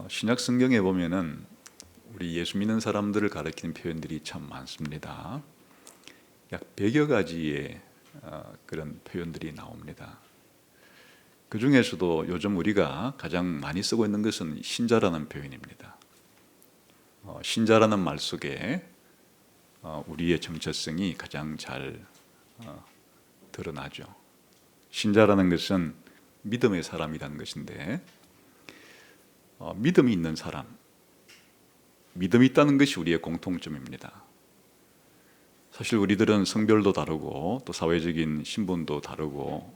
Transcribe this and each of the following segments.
신약 성경에 보면은 우리 예수 믿는 사람들을 가리키는 표현들이 참 많습니다. 약 100여 가지의 그런 표현들이 나옵니다. 그 중에서도 요즘 우리가 가장 많이 쓰고 있는 것은 신자라는 표현입니다. 신자라는 말 속에 우리의 정체성이 가장 잘 드러나죠. 신자라는 것은 믿음의 사람이라는 것인데, 믿음이 있는 사람, 믿음이 있다는 것이 우리의 공통점입니다. 사실 우리들은 성별도 다르고 또 사회적인 신분도 다르고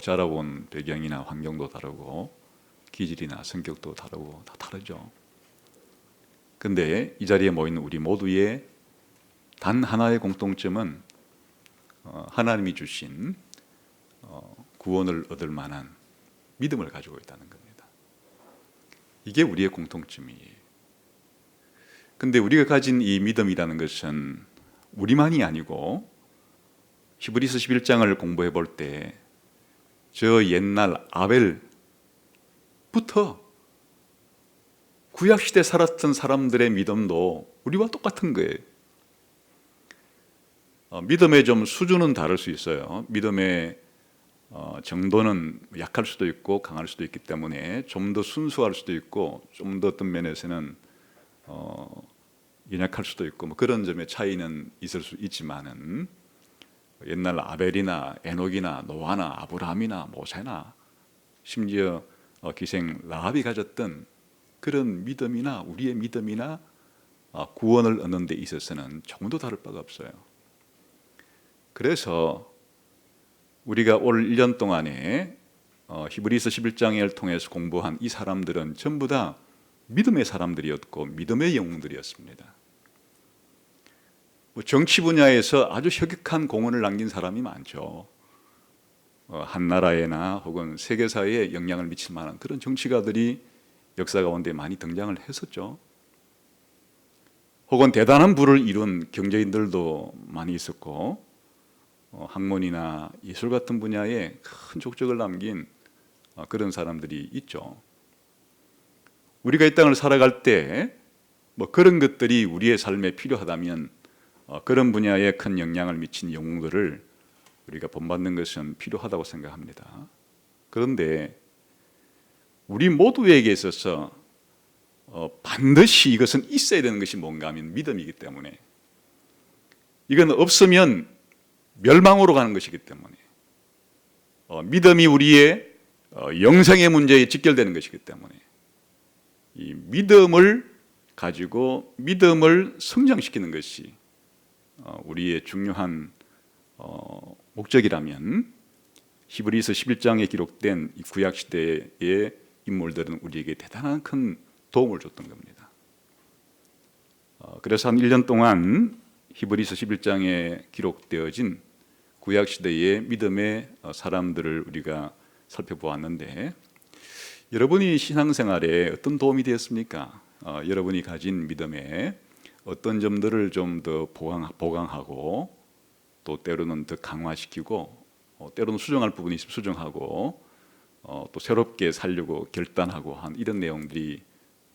자라온 배경이나 환경도 다르고 기질이나 성격도 다르고 다 다르죠. 근데 이 자리에 모인 우리 모두의 단 하나의 공통점은 하나님이 주신 구원을 얻을 만한 믿음을 가지고 있다는 겁니다. 이게 우리의 공통점이에요. 근데 우리가 가진 이 믿음이라는 것은 우리만이 아니고 히브리서 11장을 공부해 볼 때 저 옛날 아벨부터 구약시대 살았던 사람들의 믿음도 우리와 똑같은 거예요. 믿음의 좀 수준은 다를 수 있어요. 믿음의 정도는 약할 수도 있고 강할 수도 있기 때문에 좀 더 순수할 수도 있고 좀 더 어떤 면에서는 연약할 수도 있고 그런 점의 차이는 있을 수 있지만은 옛날 아벨이나 에녹이나 노아나 아브라함이나 모세나 심지어 기생 라합이 가졌던 그런 믿음이나 우리의 믿음이나 구원을 얻는 데 있어서는 조금도 다를 바가 없어요. 그래서 우리가 올 1년 동안에 히브리서 11장을 통해서 공부한 이 사람들은 전부 다 믿음의 사람들이었고 믿음의 영웅들이었습니다. 정치 분야에서 아주 혁혁한 공헌을 남긴 사람이 많죠. 한 나라에나 혹은 세계사에 영향을 미칠 만한 그런 정치가들이 역사 가운데 많이 등장을 했었죠. 혹은 대단한 부를 이룬 경제인들도 많이 있었고 학문이나 예술 같은 분야에 큰 족적을 남긴 그런 사람들이 있죠. 우리가 이 땅을 살아갈 때 그런 것들이 우리의 삶에 필요하다면 그런 분야에 큰 영향을 미친 영웅들을 우리가 본받는 것은 필요하다고 생각합니다. 그런데 우리 모두에게 있어서 반드시 이것은 있어야 되는 것이 뭔가 하면 믿음이기 때문에, 이건 없으면 멸망으로 가는 것이기 때문에, 믿음이 우리의 영생의 문제에 직결되는 것이기 때문에 이 믿음을 가지고 믿음을 성장시키는 것이 우리의 중요한 목적이라면 히브리서 11장에 기록된 이 구약시대의 인물들은 우리에게 대단한 큰 도움을 줬던 겁니다. 그래서 한 1년 동안 히브리서 11장에 기록되어진 구약시대의 믿음의 사람들을 우리가 살펴보았는데, 여러분이 신앙생활에 어떤 도움이 되었습니까? 여러분이 가진 믿음에 어떤 점들을 좀 더 보강하고 또 때로는 더 강화시키고 때로는 수정할 부분이 있으면 수정하고 또 새롭게 살려고 결단하고 한 이런 내용들이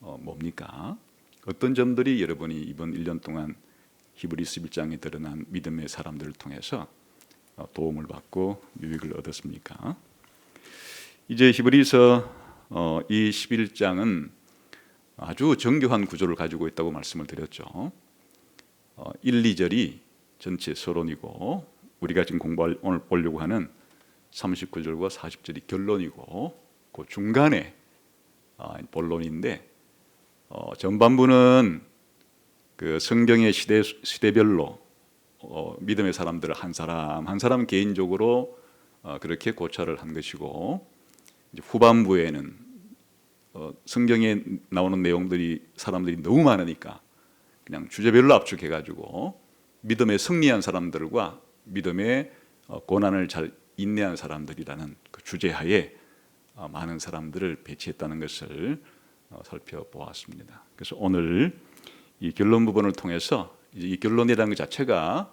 뭡니까? 어떤 점들이 여러분이 이번 1년 동안 히브리서 11장에 드러난 믿음의 사람들을 통해서 도움을 받고 유익을 얻었습니까? 이제 히브리서 이 11장은 아주 정교한 구조를 가지고 있다고 말씀을 드렸죠. 1, 2절이 전체 서론이고 우리가 지금 오늘 보려고 하는 39절과 40절이 결론이고 그 중간에 본론인데, 전반부는 그 성경의 시대별로 믿음의 사람들을 한 사람 한 사람 개인적으로 그렇게 고찰을 한 것이고, 이제 후반부에는 성경에 나오는 내용들이 사람들이 너무 많으니까 그냥 주제별로 압축해가지고 믿음에 승리한 사람들과 믿음의 고난을 잘 인내한 사람들이라는 그 주제하에 많은 사람들을 배치했다는 것을 살펴보았습니다. 그래서 오늘 이 결론 부분을 통해서 이 결론이라는 것 자체가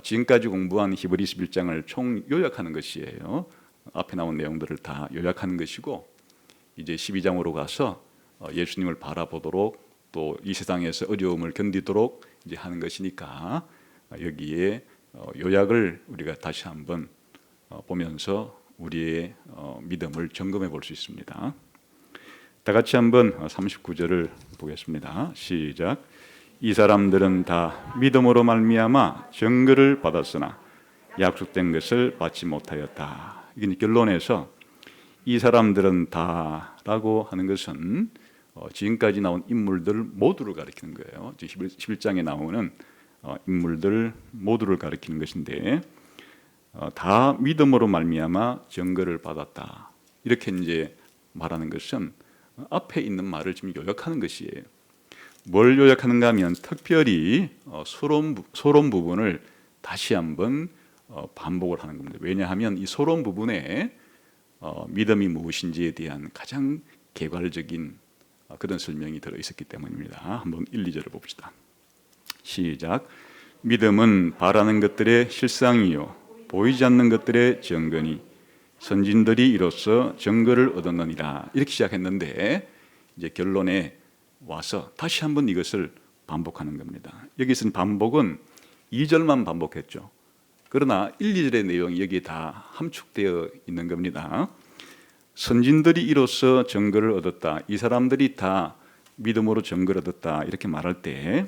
지금까지 공부한 히브리서 11장을 총 요약하는 것이에요. 앞에 나온 내용들을 다 요약하는 것이고, 이제 12장으로 가서 예수님을 바라보도록 또 이 세상에서 어려움을 견디도록 이제 하는 것이니까 여기에 요약을 우리가 다시 한번 보면서 우리의 믿음을 점검해 볼 수 있습니다. 다 같이 한번 39절을 보겠습니다. 시작. 이 사람들은 다 믿음으로 말미암아 증거를 받았으나 약속된 것을 받지 못하였다. 이게 결론에서 이 사람들은 다라고 하는 것은 지금까지 나온 인물들 모두를 가리키는 거예요. 11장에 나오는 인물들 모두를 가리키는 것인데 다 믿음으로 말미암아 증거를 받았다. 이렇게 이제 말하는 것은 앞에 있는 말을 지금 요약하는 것이에요. 뭘 요약하는가 하면 특별히 서론 부분을 다시 한번 반복을 하는 겁니다. 왜냐하면 이 서론 부분에 믿음이 무엇인지에 대한 가장 개괄적인 그런 설명이 들어있었기 때문입니다. 한번 1, 2절을 봅시다. 시작. 믿음은 바라는 것들의 실상이요 보이지 않는 것들의 증거니 선진들이 이로써 증거를 얻었느니라. 이렇게 시작했는데 이제 결론에 와서 다시 한번 이것을 반복하는 겁니다. 여기서는 반복은 2절만 반복했죠. 그러나 1, 2절의 내용이 여기에 다 함축되어 있는 겁니다. 선진들이 이로써 증거를 얻었다. 이 사람들이 다 믿음으로 증거를 얻었다. 이렇게 말할 때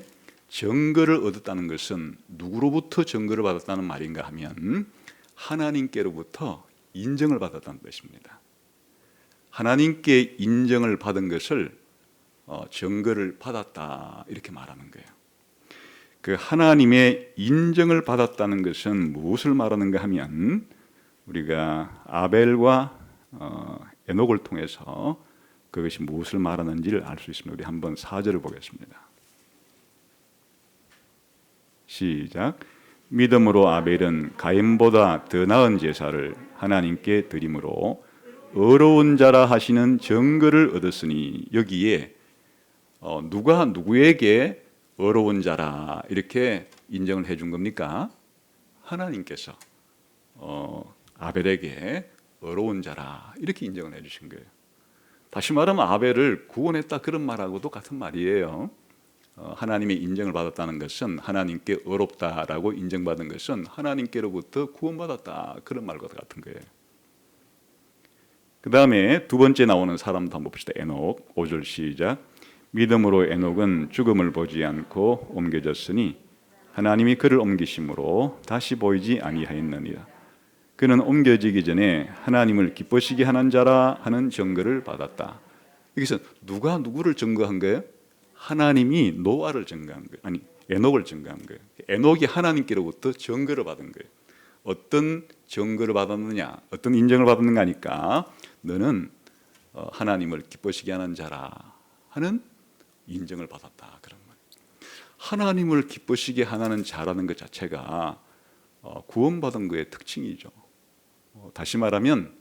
증거를 얻었다는 것은 누구로부터 증거를 받았다는 말인가 하면 하나님께로부터 인정을 받았다는 것입니다. 하나님께 인정을 받은 것을 증거를 받았다 이렇게 말하는 거예요. 그 하나님의 인정을 받았다는 것은 무엇을 말하는가 하면 우리가 아벨과 에녹을 통해서 그것이 무엇을 말하는지를 알 수 있습니다. 우리 한번 4절을 보겠습니다. 시작. 믿음으로 아벨은 가인보다 더 나은 제사를 하나님께 드림으로 의로운 자라 하시는 증거를 얻었으니 여기에 누가 누구에게 의로운 자라 이렇게 인정을 해준 겁니까? 하나님께서 아벨에게 의로운 자라 이렇게 인정을 해주신 거예요. 다시 말하면 아벨을 구원했다 그런 말하고도 같은 말이에요. 하나님의 인정을 받았다는 것은 하나님께 의롭다라고 인정받은 것은 하나님께로부터 구원받았다 그런 말과 같은 거예요. 그 다음에 두 번째 나오는 사람도 한번 봅시다. 에녹 5절 시작. 믿음으로 에녹은 죽음을 보지 않고 옮겨졌으니 하나님이 그를 옮기심으로 다시 보이지 아니하였느니라. 그는 옮겨지기 전에 하나님을 기쁘시게 하는 자라 하는 증거를 받았다. 여기서 누가 누구를 증거한 거예요? 하나님이 노아를 증거한 거예요. 아니 에녹을 증거한 거예요. 에녹이 하나님께로부터 증거를 받은 거예요. 어떤 증거를 받았느냐, 어떤 인정을 받았는가 하니까 너는 하나님을 기쁘시게 하는 자라 하는 인정을 받았다 그런 말이에요. 하나님을 기쁘시게 하는 자라는 것 자체가 구원받은 것의 특징이죠. 다시 말하면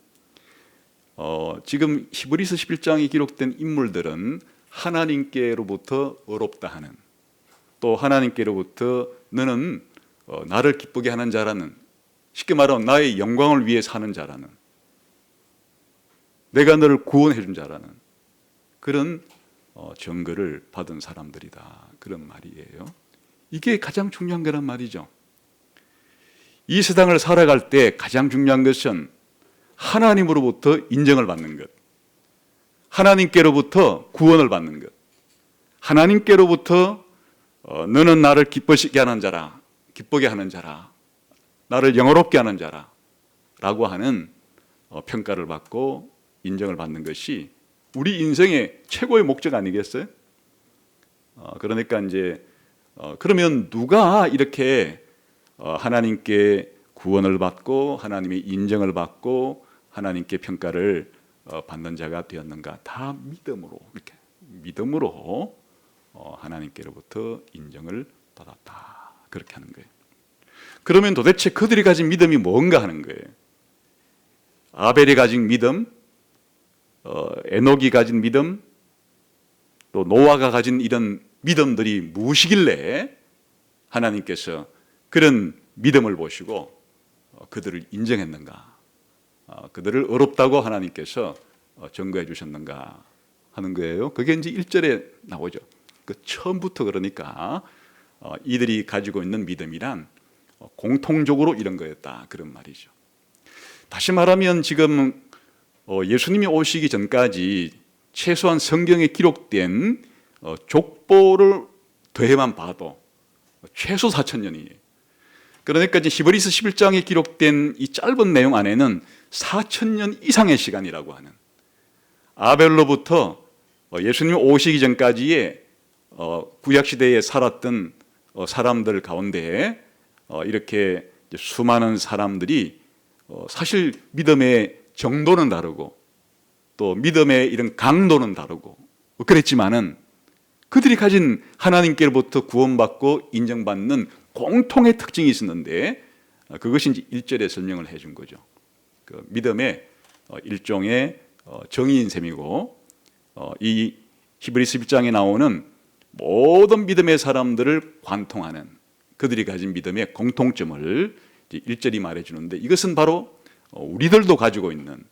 지금 히브리서 11장에 기록된 인물들은 하나님께로부터 의롭다 하는 또 하나님께로부터 너는 나를 기쁘게 하는 자라는 쉽게 말하면 나의 영광을 위해 사는 자라는 내가 너를 구원해 준 자라는 그런 증거를 받은 사람들이다 그런 말이에요. 이게 가장 중요한 거란 말이죠. 이 세상을 살아갈 때 가장 중요한 것은 하나님으로부터 인정을 받는 것, 하나님께로부터 구원을 받는 것, 하나님께로부터 너는 나를 기쁘시게 하는 자라, 기쁘게 하는 자라, 나를 영화롭게 하는 자라 라고 하는 평가를 받고 인정을 받는 것이 우리 인생의 최고의 목적 아니겠어요? 그러니까 이제 그러면 누가 이렇게 하나님께 구원을 받고 하나님의 인정을 받고 하나님께 평가를 받는 자가 되었는가? 다 믿음으로 이렇게 믿음으로 하나님께로부터 인정을 받았다 그렇게 하는 거예요. 그러면 도대체 그들이 가진 믿음이 뭔가 하는 거예요. 아벨이 가진 믿음, 에녹이 가진 믿음, 또 노아가 가진 이런 믿음들이 무엇이길래 하나님께서 그런 믿음을 보시고 그들을 인정했는가? 그들을 의롭다고 하나님께서 증거해 주셨는가 하는 거예요. 그게 이제 1절에 나오죠. 그 처음부터 그러니까 이들이 가지고 있는 믿음이란 공통적으로 이런 거였다, 그런 말이죠. 다시 말하면 지금 예수님이 오시기 전까지 최소한 성경에 기록된 족보를 더해만 봐도 최소 4,000년이에요. 그러니까 이제 히브리서 11장에 기록된 이 짧은 내용 안에는 4,000년 이상의 시간이라고 하는, 아벨로부터 예수님이 오시기 전까지의 구약시대에 살았던 사람들 가운데 이렇게 수많은 사람들이 사실 믿음의 정도는 다르고 또 믿음의 이런 강도는 다르고 그랬지만은 그들이 가진 하나님께로부터 구원받고 인정받는 공통의 특징이 있었는데, 그것이 이제 1절에 설명을 해준 거죠. 그 믿음의 일종의 정의인 셈이고, 이 히브리서 11장에 나오는 모든 믿음의 사람들을 관통하는 그들이 가진 믿음의 공통점을 1절이 말해주는데, 이것은 바로 우리들도 가지고 있는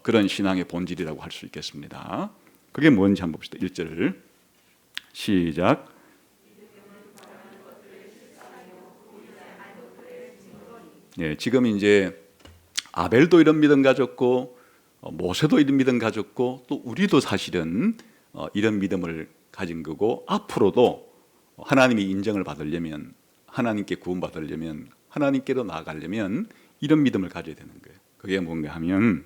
그런 신앙의 본질이라고 할 수 있겠습니다. 그게 뭔지 한번 봅시다. 1절을 시작. 예, 지금 이제 아벨도 이런 믿음 가졌고 모세도 이런 믿음 가졌고 또 우리도 사실은 이런 믿음을 가진 거고, 앞으로도 하나님이 인정을 받으려면, 하나님께 구원받으려면, 하나님께로 나아가려면 이런 믿음을 가져야 되는 거예요. 그게 뭔가 하면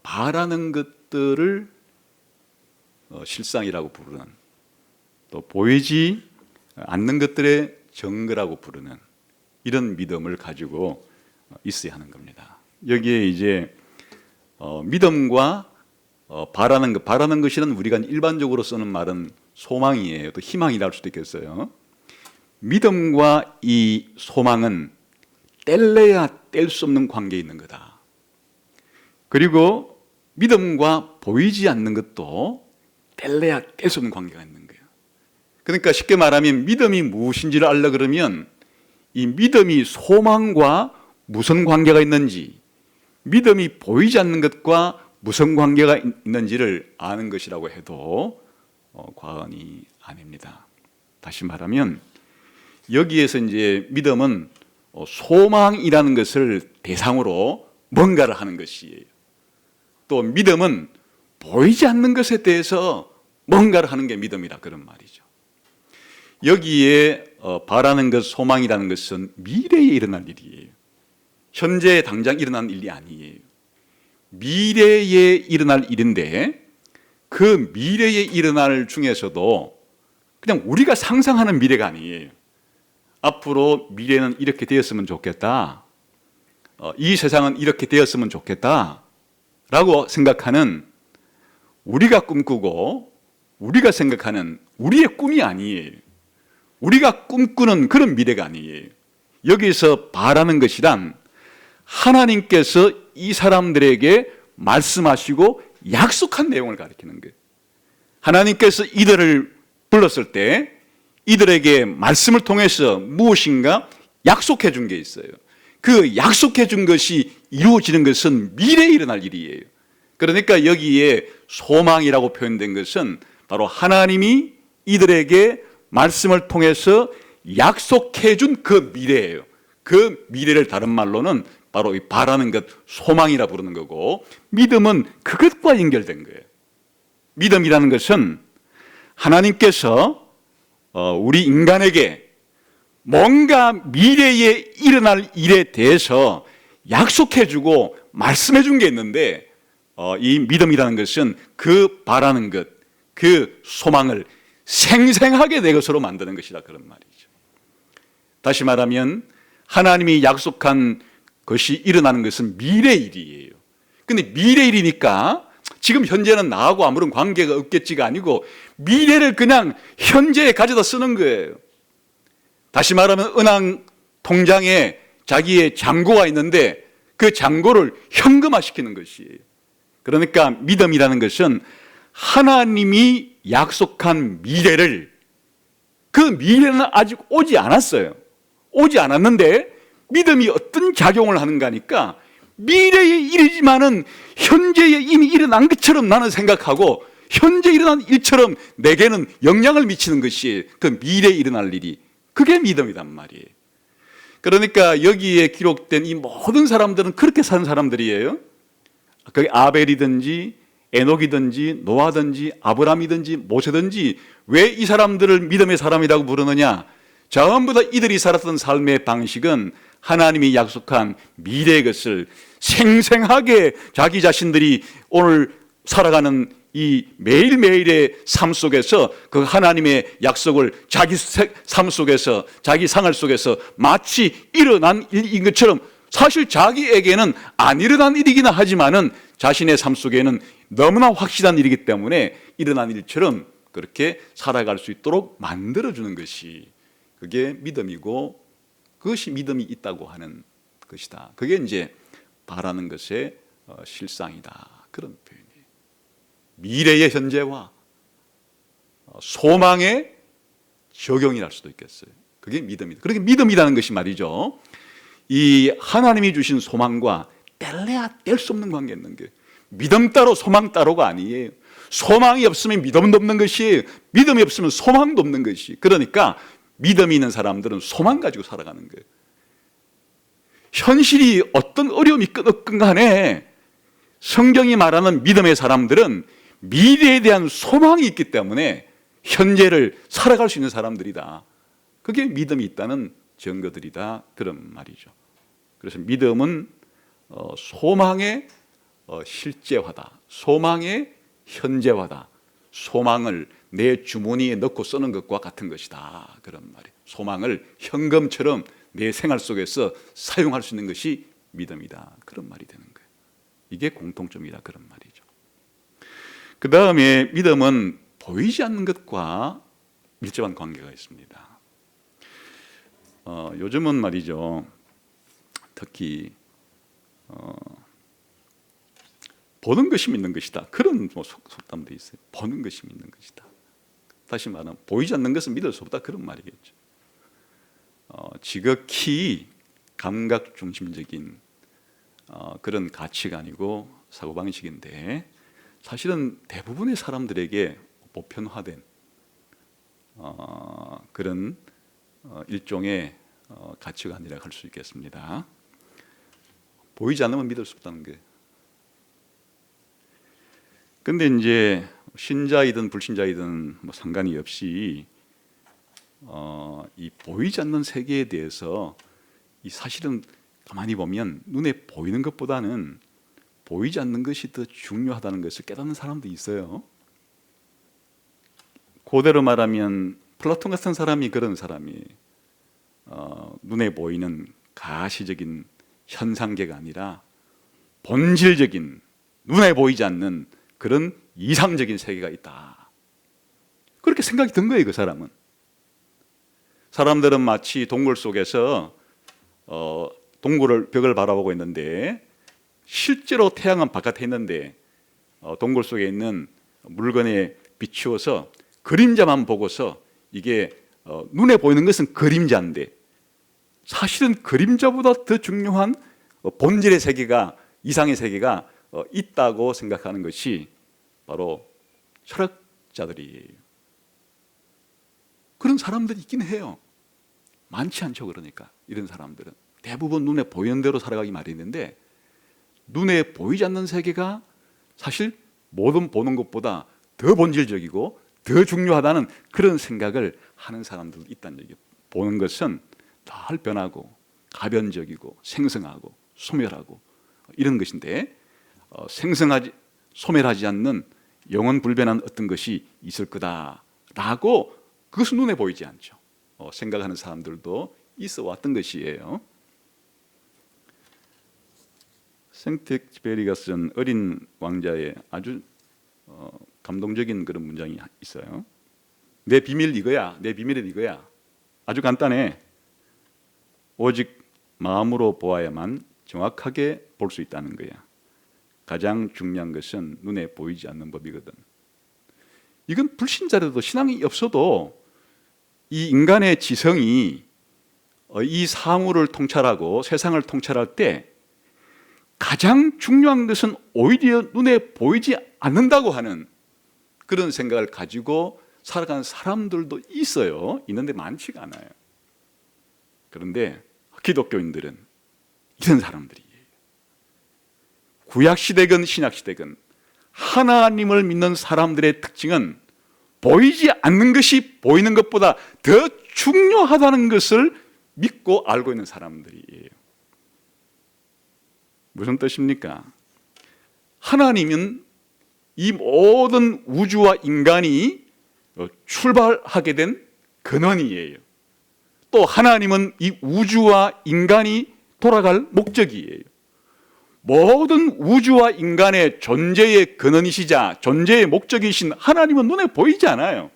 바라는 것들을 실상이라고 부르는, 또 보이지 않는 것들의 증거라고 부르는 이런 믿음을 가지고 있어야 하는 겁니다. 여기에 이제 믿음과 바라는 것이란 우리가 일반적으로 쓰는 말은 소망이에요. 또 희망이라 할 수도 있겠어요. 믿음과 이 소망은 뗄래야 뗄 수 없는 관계에 있는 거다. 그리고 믿음과 보이지 않는 것도 뗄래야 뗄 수 없는 관계가 있는 거예요. 그러니까 쉽게 말하면 믿음이 무엇인지를 알려 그러면 이 믿음이 소망과 무슨 관계가 있는지, 믿음이 보이지 않는 것과 무슨 관계가 있는지를 아는 것이라고 해도 과언이 아닙니다. 다시 말하면 여기에서 이제 믿음은 소망이라는 것을 대상으로 뭔가를 하는 것이에요. 또 믿음은 보이지 않는 것에 대해서 뭔가를 하는 게 믿음이라, 그런 말이죠. 여기에 바라는 것, 소망이라는 것은 미래에 일어날 일이에요. 현재 당장 일어난 일이 아니에요. 미래에 일어날 일인데, 그 미래에 일어날 중에서도 그냥 우리가 상상하는 미래가 아니에요. 앞으로 미래는 이렇게 되었으면 좋겠다, 이 세상은 이렇게 되었으면 좋겠다 라고 생각하는, 우리가 꿈꾸고 우리가 생각하는 우리의 꿈이 아니에요. 우리가 꿈꾸는 그런 미래가 아니에요. 여기서 바라는 것이란 하나님께서 이 사람들에게 말씀하시고 약속한 내용을 가리키는 거예요. 하나님께서 이들을 불렀을 때 이들에게 말씀을 통해서 무엇인가 약속해 준 게 있어요. 그 약속해 준 것이 이루어지는 것은 미래에 일어날 일이에요. 그러니까 여기에 소망이라고 표현된 것은 바로 하나님이 이들에게 말씀을 통해서 약속해 준 그 미래예요. 그 미래를 다른 말로는 바로 이 바라는 것, 소망이라 부르는 거고, 믿음은 그것과 연결된 거예요. 믿음이라는 것은 하나님께서 우리 인간에게 뭔가 미래에 일어날 일에 대해서 약속해 주고 말씀해 준 게 있는데, 이 믿음이라는 것은 그 바라는 것, 그 소망을 생생하게 내 것으로 만드는 것이다, 그런 말이죠. 다시 말하면 하나님이 약속한 것이 일어나는 것은 미래 일이에요. 근데 미래 일이니까 지금 현재는 나하고 아무런 관계가 없겠지가 아니고 미래를 그냥 현재에 가져다 쓰는 거예요. 다시 말하면 은행 통장에 자기의 잔고가 있는데 그 잔고를 현금화시키는 것이에요. 그러니까 믿음이라는 것은 하나님이 약속한 미래를, 그 미래는 아직 오지 않았어요. 오지 않았는데 믿음이 어떤 작용을 하는가 하니까 미래의 일이지만은 현재에 이미 일어난 것처럼 나는 생각하고 현재 일어난 일처럼 내게는 영향을 미치는 것이 그 미래에 일어날 일이, 그게 믿음이란 말이에요. 그러니까 여기에 기록된 이 모든 사람들은 그렇게 사는 사람들이에요. 그게 아벨이든지 에녹이든지 노아든지 아브라함이든지 모세든지, 왜 이 사람들을 믿음의 사람이라고 부르느냐? 전부 다 이들이 살았던 삶의 방식은 하나님이 약속한 미래의 것을 생생하게 자기 자신들이 오늘 살아가는 이 매일매일의 삶 속에서 그 하나님의 약속을 자기 삶 속에서, 자기 생활 속에서 마치 일어난 일인 것처럼, 사실 자기에게는 안 일어난 일이긴 하지만은 자신의 삶 속에는 너무나 확실한 일이기 때문에 일어난 일처럼 그렇게 살아갈 수 있도록 만들어주는 것이, 그게 믿음이고, 그것이 믿음이 있다고 하는 것이다. 그게 이제 바라는 것의 실상이다, 그런 표현이에요. 미래의 현재와 소망의 적용이랄 수도 있겠어요. 그게 믿음이다. 그렇게 믿음이라는 것이 말이죠, 이 하나님이 주신 소망과 뗄래야 뗄 수 없는 관계가 있는 거예요. 믿음 따로 소망 따로가 아니에요. 소망이 없으면 믿음도 없는 것이에요. 믿음이 없으면 소망도 없는 것이. 그러니까 믿음이 있는 사람들은 소망 가지고 살아가는 거예요. 현실이 어떤 어려움이 있건 간에 성경이 말하는 믿음의 사람들은 미래에 대한 소망이 있기 때문에 현재를 살아갈 수 있는 사람들이다. 그게 믿음이 있다는 증거들이다, 그런 말이죠. 그래서 믿음은 소망의 실제화다, 소망의 현재화다, 소망을 내 주머니에 넣고 쓰는 것과 같은 것이다, 그런 말이에요. 소망을 현금처럼 내 생활 속에서 사용할 수 있는 것이 믿음이다, 그런 말이 되는 거예요. 이게 공통점이다, 그런 말이죠. 그 다음에 믿음은 보이지 않는 것과 밀접한 관계가 있습니다. 요즘은 말이죠, 특히 보는 것이 믿는 것이다, 그런 속담도 있어요. 보는 것이 믿는 것이다. 다시 말하면 보이지 않는 것은 믿을 수 없다, 그런 말이겠죠. 지극히 감각 중심적인 그런 가치관이고 사고방식인데, 사실은 대부분의 사람들에게 보편화된 그런 일종의 가치관이라 할 수 있겠습니다. 보이지 않으면 믿을 수 없다는 게. 근데 이제 신자이든 불신자이든 뭐 상관이 없이 이 보이지 않는 세계에 대해서, 이 사실은 가만히 보면 눈에 보이는 것보다는 보이지 않는 것이 더 중요하다는 것을 깨닫는 사람도 있어요. 그대로 말하면 플라톤 같은 사람이 그런 사람이 눈에 보이는 가시적인 현상계가 아니라 본질적인, 눈에 보이지 않는 그런 이상적인 세계가 있다, 그렇게 생각이 든 거예요, 그 사람은. 사람들은 마치 동굴 속에서 동굴을, 벽을 바라보고 있는데, 실제로 태양은 바깥에 있는데 동굴 속에 있는 물건에 비추어서 그림자만 보고서, 이게 눈에 보이는 것은 그림자인데 사실은 그림자보다 더 중요한 본질의 세계가, 이상의 세계가 있다고 생각하는 것이 바로 철학자들이에요. 그런 사람들이 있긴 해요. 많지 않죠. 그러니까 이런 사람들은 대부분 눈에 보이는 대로 살아가기 마련인데, 눈에 보이지 않는 세계가 사실 모든 보는 것보다 더 본질적이고 더 중요하다는 그런 생각을 하는 사람들도 있다는 얘기예요. 보는 것은 늘 변하고 가변적이고 생성하고 소멸하고 이런 것인데, 생성하지 소멸하지 않는 영원 불변한 어떤 것이 있을 거다라고, 그것은 눈에 보이지 않죠. 생각하는 사람들도 있어 왔던 것이에요. 생텍쥐페리가 쓴 어린 왕자의 아주 감동적인 그런 문장이 있어요. 내 비밀 이거야, 내 비밀은 이거야. 아주 간단해. 오직 마음으로 보아야만 정확하게 볼 수 있다는 거야. 가장 중요한 것은 눈에 보이지 않는 법이거든. 이건 불신자라도 신앙이 없어도 이 인간의 지성이 이 사물을 통찰하고 세상을 통찰할 때 가장 중요한 것은 오히려 눈에 보이지 않는다고 하는 그런 생각을 가지고 살아가는 사람들도 있어요. 있는데 많지가 않아요. 그런데 기독교인들은 이런 사람들이에요. 구약시대건 신약시대건 하나님을 믿는 사람들의 특징은 보이지 않는 것이 보이는 것보다 더 중요하다는 것을 믿고 알고 있는 사람들이에요. 무슨 뜻입니까? 하나님은 이 모든 우주와 인간이 출발하게 된 근원이에요. 또 하나님은 이 우주와 인간이 돌아갈 목적이에요. 모든 우주와 인간의 존재의 근원이시자 존재의 목적이신 하나님은 눈에 보이지 않아요.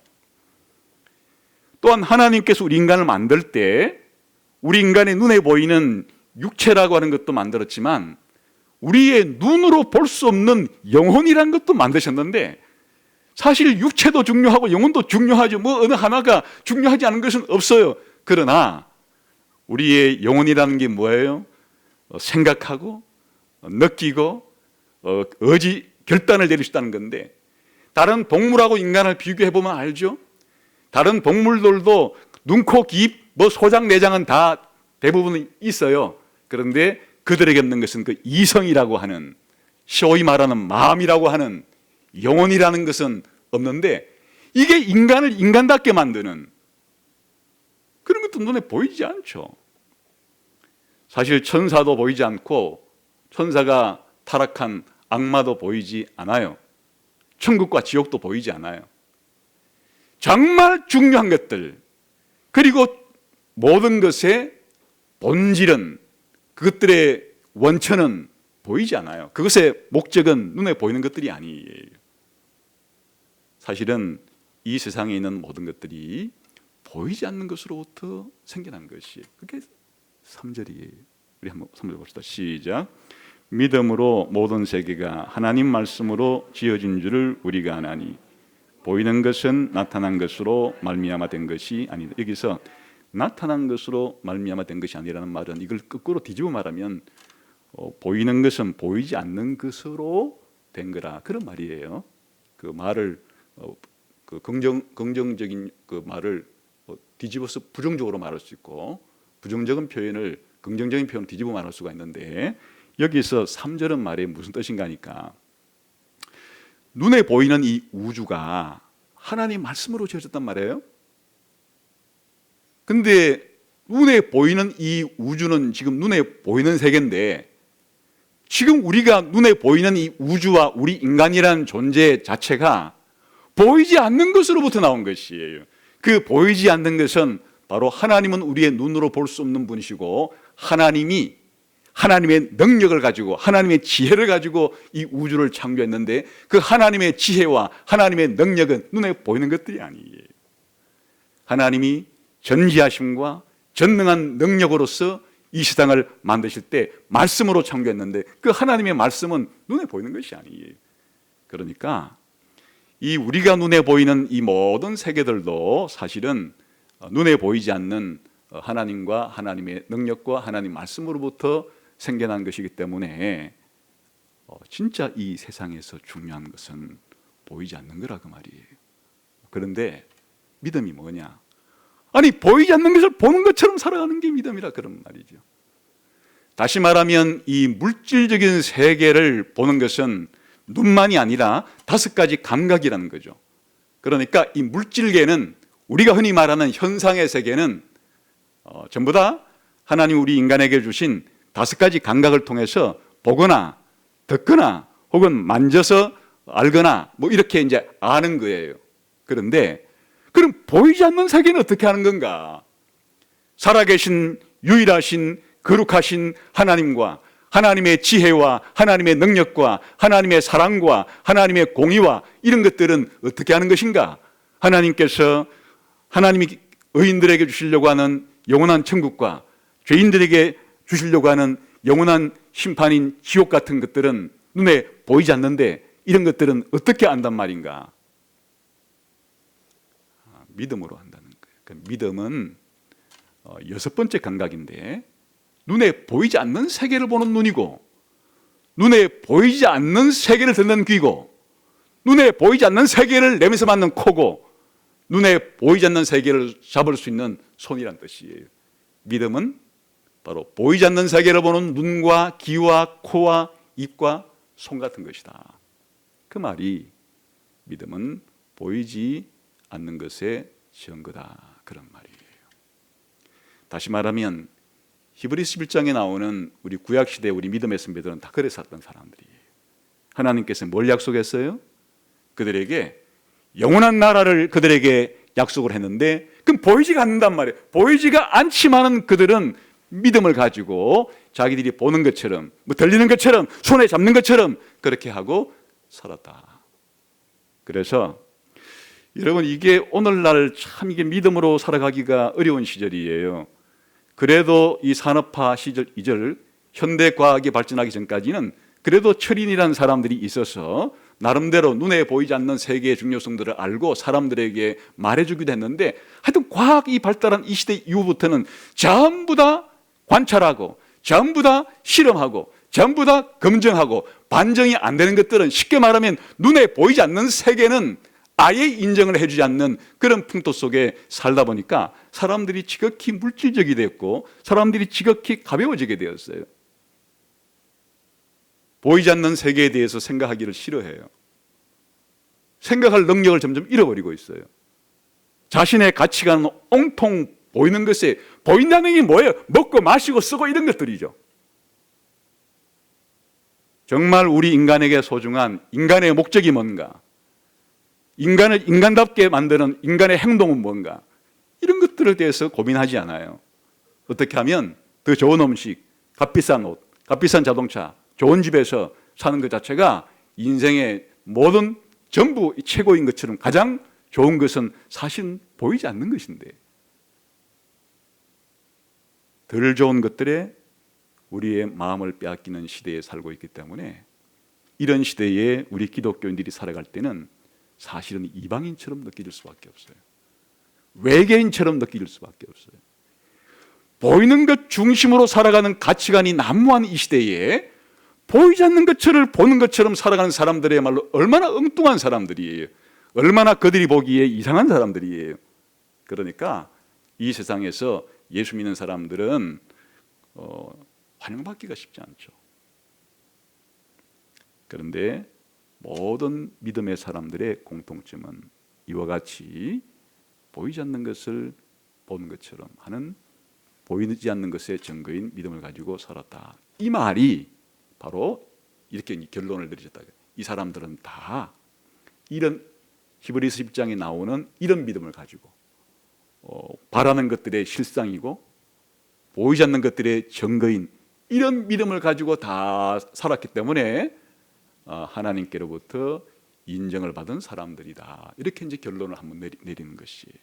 또한 하나님께서 우리 인간을 만들 때 우리 인간의 눈에 보이는 육체라고 하는 것도 만들었지만 우리의 눈으로 볼 수 없는 영혼이라는 것도 만드셨는데 사실 육체도 중요하고 영혼도 중요하죠. 뭐 어느 하나가 중요하지 않은 것은 없어요. 그러나 우리의 영혼이라는 게 뭐예요? 생각하고 느끼고 결단을 내릴 수 있다는 건데 다른 동물하고 인간을 비교해 보면 알죠? 다른 동물들도 눈, 코, 귀, 소장, 내장은 다 대부분 있어요. 그런데 그들에게 없는 것은 그 이성이라고 하는, 소위 말하는 마음이라고 하는 영혼이라는 것은 없는데 이게 인간을 인간답게 만드는 그런 것도 눈에 보이지 않죠. 사실 천사도 보이지 않고 천사가 타락한 악마도 보이지 않아요. 천국과 지옥도 보이지 않아요. 정말 중요한 것들, 그리고 모든 것의 본질은, 그것들의 원천은 보이지 않아요. 그것의 목적은 눈에 보이는 것들이 아니에요. 사실은 이 세상에 있는 모든 것들이 보이지 않는 것으로부터 생겨난 것이에요. 그게 3절이에요. 우리 한번 3절 봅시다. 시작. 믿음으로 모든 세계가 하나님 말씀으로 지어진 줄을 우리가 아나니 보이는 것은 나타난 것으로 말미암아 된 것이 아니다. 여기서 나타난 것으로 말미암아 된 것이 아니라는 말은 이걸 거꾸로 뒤집어 말하면 보이는 것은 보이지 않는 것으로 된 거라, 그런 말이에요. 그 말을 긍정적인 그 말을 뒤집어서 부정적으로 말할 수 있고 부정적인 표현을 긍정적인 표현으로 뒤집어 말할 수가 있는데 여기서 3절은 말이 무슨 뜻인가 하니까 눈에 보이는 이 우주가 하나님 말씀으로 지어졌단 말이에요. 근데 눈에 보이는 이 우주는 지금 눈에 보이는 세계인데 지금 우리가 눈에 보이는 이 우주와 우리 인간이라는 존재 자체가 보이지 않는 것으로부터 나온 것이에요. 그 보이지 않는 것은 바로 하나님은 우리의 눈으로 볼 수 없는 분이시고 하나님이 하나님의 능력을 가지고 하나님의 지혜를 가지고 이 우주를 창조했는데 그 하나님의 지혜와 하나님의 능력은 눈에 보이는 것들이 아니에요. 하나님이 전지하심과 전능한 능력으로서 이 세상을 만드실 때 말씀으로 창조했는데 그 하나님의 말씀은 눈에 보이는 것이 아니에요. 그러니까 이 우리가 눈에 보이는 이 모든 세계들도 사실은 눈에 보이지 않는 하나님과 하나님의 능력과 하나님 말씀으로부터 생겨난 것이기 때문에 진짜 이 세상에서 중요한 것은 보이지 않는 거라 그 말이에요. 그런데 믿음이 뭐냐? 아니 보이지 않는 것을 보는 것처럼 살아가는 게 믿음이라 그런 말이죠. 다시 말하면 이 물질적인 세계를 보는 것은 눈만이 아니라 5가지 감각이라는 거죠. 그러니까 이 물질계는 우리가 흔히 말하는 현상의 세계는 전부 다 하나님 우리 인간에게 주신 5가지 감각을 통해서 보거나 듣거나 혹은 만져서 알거나 뭐 이렇게 이제 아는 거예요. 그런데 그럼 보이지 않는 세계는 어떻게 하는 건가? 살아계신 유일하신 거룩하신 하나님과 하나님의 지혜와 하나님의 능력과 하나님의 사랑과 하나님의 공의와 이런 것들은 어떻게 하는 것인가? 하나님께서 하나님이 의인들에게 주시려고 하는 영원한 천국과 죄인들에게 주시려고 하는 영원한 심판인 지옥 같은 것들은 눈에 보이지 않는데 이런 것들은 어떻게 안단 말인가? 믿음으로 한다는 거예요. 믿음은 6번째 감각인데 눈에 보이지 않는 세계를 보는 눈이고 눈에 보이지 않는 세계를 듣는 귀고 눈에 보이지 않는 세계를 내면서 맞는 코고 눈에 보이지 않는 세계를 잡을 수 있는 손이란 뜻이에요. 믿음은 바로 보이지 않는 세계를 보는 눈과 귀와 코와 입과 손 같은 것이다. 그 말이 믿음은 보이지 않는 것의 증거다, 그런 말이에요. 다시 말하면 히브리서 11장에 나오는 우리 구약시대 우리 믿음의 선배들은 다 그래 살던 사람들이에요. 하나님께서 뭘 약속했어요? 그들에게 영원한 나라를 그들에게 약속을 했는데 그건 보이지가 않는단 말이에요. 보이지가 않지만은 그들은 믿음을 가지고 자기들이 보는 것처럼 뭐 들리는 것처럼 손에 잡는 것처럼 그렇게 하고 살았다. 그래서 여러분, 이게 오늘날 참 이게 믿음으로 살아가기가 어려운 시절이에요. 그래도 이 산업화 시절 이절 현대 과학이 발전하기 전까지는 그래도 철인이라는 사람들이 있어서 나름대로 눈에 보이지 않는 세계의 중요성들을 알고 사람들에게 말해주기도 했는데, 하여튼 과학이 발달한 이 시대 이후부터는 전부 다 관찰하고 전부 다 실험하고 전부 다 검증하고 반증이 안 되는 것들은, 쉽게 말하면 눈에 보이지 않는 세계는 아예 인정을 해주지 않는 그런 풍토 속에 살다 보니까 사람들이 지극히 물질적이 됐고 사람들이 지극히 가벼워지게 되었어요. 보이지 않는 세계에 대해서 생각하기를 싫어해요. 생각할 능력을 점점 잃어버리고 있어요. 자신의 가치관은 온통 보이는 것에, 보인다는 게 뭐예요? 먹고 마시고 쓰고 이런 것들이죠. 정말 우리 인간에게 소중한 인간의 목적이 뭔가, 인간을 인간답게 만드는 인간의 행동은 뭔가, 이런 것들에 대해서 고민하지 않아요. 어떻게 하면 더 좋은 음식, 값비싼 옷, 값비싼 자동차, 좋은 집에서 사는 것 자체가 인생의 모든 전부 최고인 것처럼 가장 좋은 것은 사실은 보이지 않는 것인데, 덜 좋은 것들에 우리의 마음을 빼앗기는 시대에 살고 있기 때문에 이런 시대에 우리 기독교인들이 살아갈 때는 사실은 이방인처럼 느껴질 수밖에 없어요. 외계인처럼 느껴질 수밖에 없어요. 보이는 것 중심으로 살아가는 가치관이 난무한 이 시대에 보이지 않는 것을 보는 것처럼 살아가는 사람들이야말로 얼마나 엉뚱한 사람들이에요. 얼마나 그들이 보기에 이상한 사람들이에요. 그러니까 이 세상에서 예수 믿는 사람들은 환영받기가 쉽지 않죠. 그런데 모든 믿음의 사람들의 공통점은 이와 같이 보이지 않는 것을 보는 것처럼 하는, 보이지 않는 것의 증거인 믿음을 가지고 살았다. 이 말이 바로 이렇게 결론을 내리셨다. 이 사람들은 다 이런 히브리서 10장에 나오는 이런 믿음을 가지고 바라는 것들의 실상이고 보이지 않는 것들의 증거인 이런 믿음을 가지고 다 살았기 때문에 하나님께로부터 인정을 받은 사람들이다. 이렇게 이제 결론을 한번 내리는 것이에요.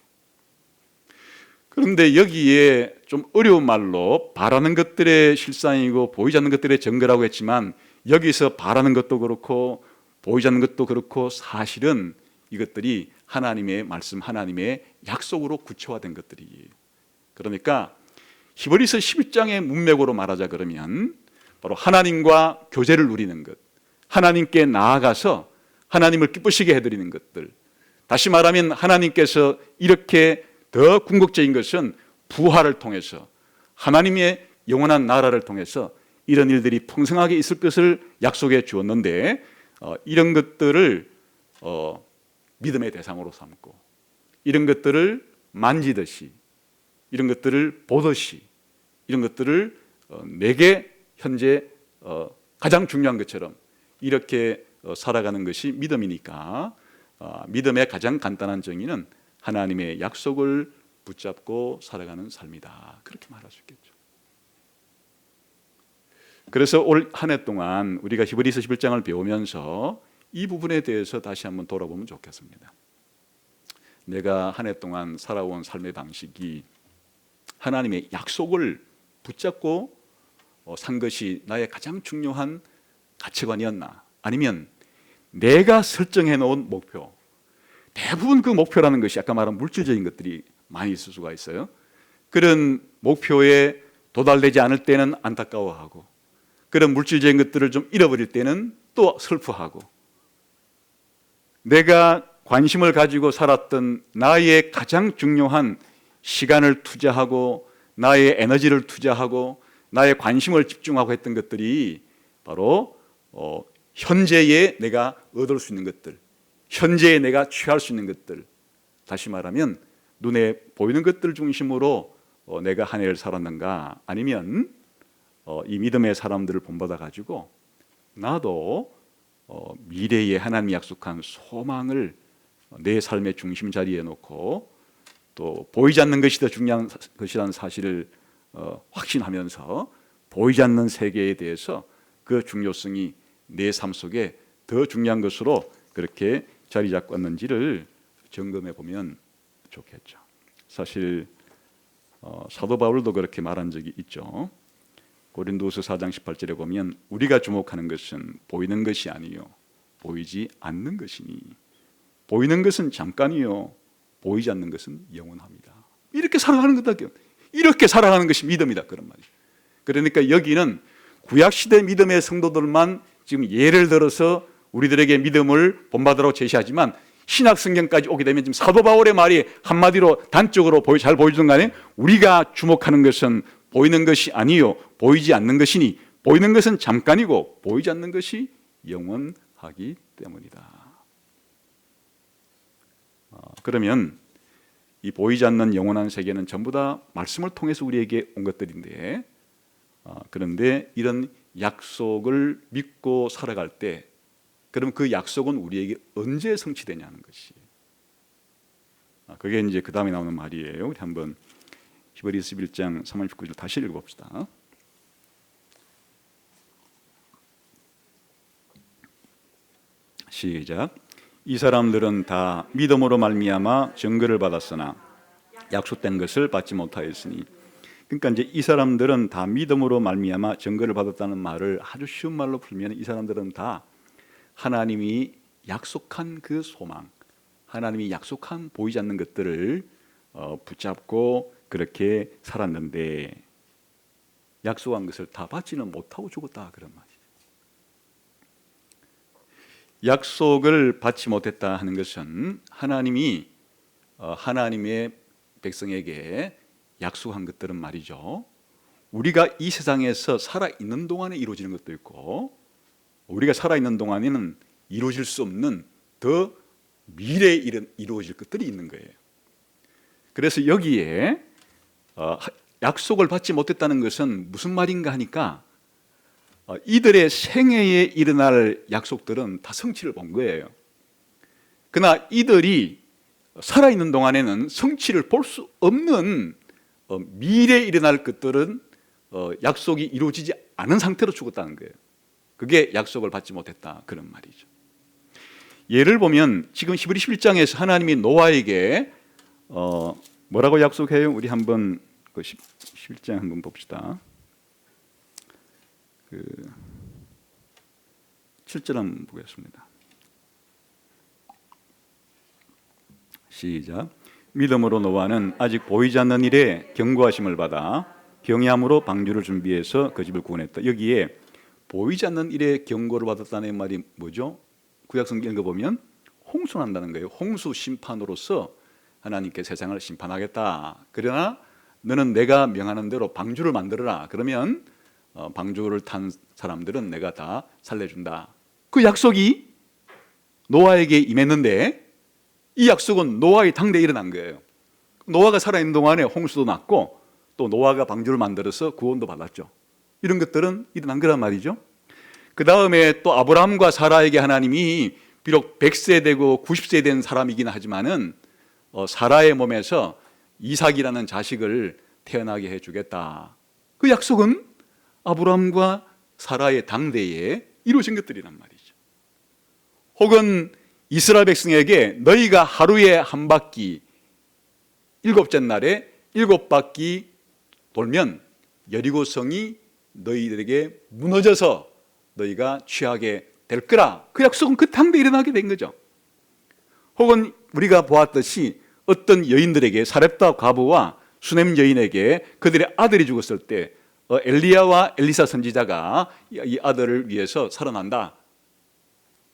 그런데 여기에 좀 어려운 말로 바라는 것들의 실상이고 보이지 않는 것들의 증거라고 했지만, 여기서 바라는 것도 그렇고 보이지 않는 것도 그렇고 사실은 이것들이 하나님의 말씀, 하나님의 약속으로 구체화된 것들이에요. 그러니까 히브리서 11장의 문맥으로 말하자 그러면 바로 하나님과 교제를 누리는 것, 하나님께 나아가서 하나님을 기쁘시게 해드리는 것들, 다시 말하면 하나님께서 이렇게 더 궁극적인 것은 부활을 통해서 하나님의 영원한 나라를 통해서 이런 일들이 풍성하게 있을 것을 약속해 주었는데, 이런 것들을 믿음의 대상으로 삼고 이런 것들을 만지듯이, 이런 것들을 보듯이, 이런 것들을 내게 현재 가장 중요한 것처럼 이렇게 살아가는 것이 믿음이니까, 믿음의 가장 간단한 정의는 하나님의 약속을 붙잡고 살아가는 삶이다. 그렇게 말할 수 있겠죠. 그래서 올 한 해 동안 우리가 히브리서 11장을 배우면서 이 부분에 대해서 다시 한번 돌아보면 좋겠습니다. 내가 한 해 동안 살아온 삶의 방식이 하나님의 약속을 붙잡고 산 것이 나의 가장 중요한 가치관이었나, 아니면 내가 설정해 놓은 목표, 대부분 그 목표라는 것이 아까 말한 물질적인 것들이 많이 있을 수가 있어요. 그런 목표에 도달되지 않을 때는 안타까워하고, 그런 물질적인 것들을 좀 잃어버릴 때는 또 슬퍼하고, 내가 관심을 가지고 살았던 나의 가장 중요한 시간을 투자하고 나의 에너지를 투자하고 나의 관심을 집중하고 했던 것들이 바로 현재에 내가 얻을 수 있는 것들, 현재에 내가 취할 수 있는 것들, 다시 말하면 눈에 보이는 것들 중심으로 내가 한 해를 살았는가, 아니면 이 믿음의 사람들을 본받아 가지고 나도 미래에 하나님이 약속한 소망을 내 삶의 중심 자리에 놓고 또 보이지 않는 것이 더 중요한 것이라는 사실을 확신하면서 보이지 않는 세계에 대해서 그 중요성이 내 삶 속에 더 중요한 것으로 그렇게 자리 잡고 왔는지를 점검해 보면 좋겠죠. 사실 사도 바울도 그렇게 말한 적이 있죠. 고린도서 4장 18절에 보면 우리가 주목하는 것은 보이는 것이 아니요 보이지 않는 것이니 보이는 것은 잠깐이요 보이지 않는 것은 영원합니다. 이렇게 살아가는 거다. 이렇게 살아가는 것이 믿음이다, 그런 말이죠. 그러니까 여기는 구약시대 믿음의 성도들만 지금 예를 들어서 우리들에게 믿음을 본받으라고 제시하지만 신약 성경까지 오게 되면 지금 사도 바울의 말이 한마디로 단적으로 잘 보여주는 간에 우리가 주목하는 것은 보이는 것이 아니요 보이지 않는 것이니 보이는 것은 잠깐이고 보이지 않는 것이 영원하기 때문이다. 그러면 이 보이지 않는 영원한 세계는 전부 다 말씀을 통해서 우리에게 온 것들인데, 그런데 이런 약속을 믿고 살아갈 때 그럼 그 약속은 우리에게 언제 성취되냐는 것이, 그게 이제 그 다음에 나오는 말이에요. 우리 한번 히브리서 11장 39절 다시 읽어봅시다. 시작. 이 사람들은 다 믿음으로 말미암아 증거를 받았으나 약속된 것을 받지 못하였으니, 그러니까 이제 이 사람들은 다 믿음으로 말미암아 증거를 받았다는 말을 아주 쉬운 말로 풀면 이 사람들은 다 하나님이 약속한 그 소망, 하나님이 약속한 보이지 않는 것들을 붙잡고 그렇게 살았는데 약속한 것을 다 받지는 못하고 죽었다, 그런 말이죠. 약속을 받지 못했다 하는 것은 하나님이 하나님의 백성에게 약속한 것들은 말이죠, 우리가 이 세상에서 살아있는 동안에 이루어지는 것도 있고 우리가 살아있는 동안에는 이루어질 수 없는 더 미래에 이루어질 것들이 있는 거예요. 그래서 여기에 약속을 받지 못했다는 것은 무슨 말인가 하니까 이들의 생애에 일어날 약속들은 다 성취를 본 거예요. 그러나 이들이 살아있는 동안에는 성취를 볼 수 없는 미래에 일어날 것들은 약속이 이루어지지 않은 상태로 죽었다는 거예요. 그게 약속을 받지 못했다, 그런 말이죠. 예를 보면 지금 히브리 11장에서 하나님이 노아에게 뭐라고 약속해요? 우리 한번 그 11장 한번 봅시다. 7절 한번 보겠습니다. 시작. 믿음으로 노아는 아직 보이지 않는 일에 경고하심을 받아 경외함으로 방주를 준비해서 그 집을 구원했다. 여기에 보이지 않는 일에 경고를 받았다는 말이 뭐죠? 구약성경 읽어보면 홍수 난다는 거예요. 홍수 심판으로서 하나님께 세상을 심판하겠다. 그러나 너는 내가 명하는 대로 방주를 만들어라. 그러면 방주를 탄 사람들은 내가 다 살려준다. 그 약속이 노아에게 임했는데 이 약속은 노아의 당대에 일어난 거예요. 노아가 살아있는 동안에 홍수도 났고 또 노아가 방주를 만들어서 구원도 받았죠. 이런 것들은 일어난 거란 말이죠. 그 다음에 또 아브라함과 사라에게 하나님이 비록 100세 되고 90세 된 사람이긴 하지만은 사라의 몸에서 이삭이라는 자식을 태어나게 해주겠다. 그 약속은 아브라함과 사라의 당대에 이루어진 것들이란 말이죠. 혹은 이스라엘 백성에게 너희가 하루에 한 바퀴 7째 날에 7바퀴 돌면 여리고성이 너희들에게 무너져서 너희가 취하게 될 거라. 그 약속은 그 당대에 일어나게 된 거죠. 혹은 우리가 보았듯이 어떤 여인들에게 사렙다 과부와 수넴 여인에게 그들의 아들이 죽었을 때 엘리야와 엘리사 선지자가 이 아들을 위해서 살아난다.